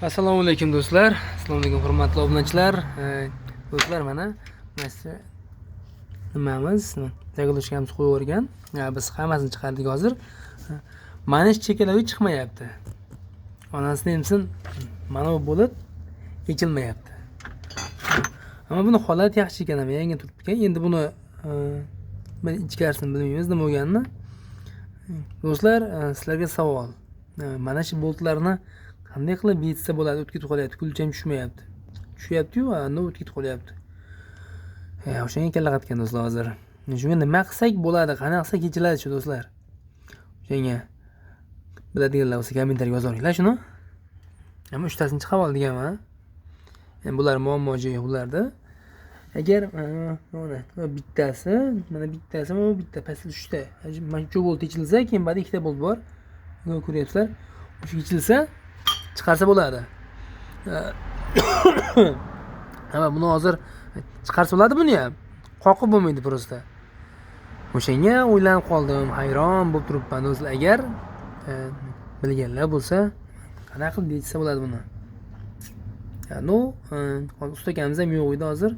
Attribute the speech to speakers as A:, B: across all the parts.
A: Assalomu alaykum do'stlar. Assalomu alaykum hurmatli obunachilar. Do'stlar mana nimamiz zaglishkamiz qo'yib o'rgan. Biz hammasini chiqardik hozir. Mana shu chekalavi chiqmayapti. Onasini emsin mana bu bo'lib yechilmayapti. Ammo buni holati yaxshi ekan, yangi turibdi ekan. Endi buni ichkarisini bilmaymiz nima bo'lganini. Do'stlar, sizlarga savol. Mana shu boltlarni qanday qilib yechsa bo'ladi? O'tkitib qolyapti, kulcham tushmayapti. Tushyapti-yu, ana o'tkitib qolyapti. O'shanga kalla qatgan do'stlar hozir. Shunga nima qilsak bo'ladi? Qanaqa qilsak yechiladi shu do'stlar? O'shanga biladiganlar bo'lsa kommentariyga yozaveringlar shuni. Ammo uchtasini chiqarib ol deganman. Endi bular muammo joyi bularda. Agar mana bittasi, mana bitta pastda tushdi. Mana shu bolt yechilsa, keyin ba'da ikkita bolt bor. Buni ko'ryapsizlar. Shu yechilsa chiqarsa bo'ladi. Ama buni hozir chiqarsa bo'ladi buni ham. Qoqib bo'lmaydi prosta. O'shanga o'ylanib qoldim, hayron bo'lib turibman do'stlar. Agar bilganlar bo'lsa, qanaqa qilib yechsa bo'ladi buni? Usta akamiz ham yo'q edi hozir.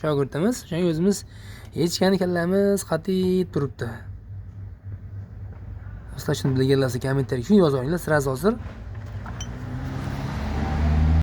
A: Shogirdimiz, o'shanga o'zimiz yechgani kallamiz qatib turibdi. Do'stlar, shuni bilganlar bo'lsa kommentariyga shuni yozaveringlar, sirasi hozir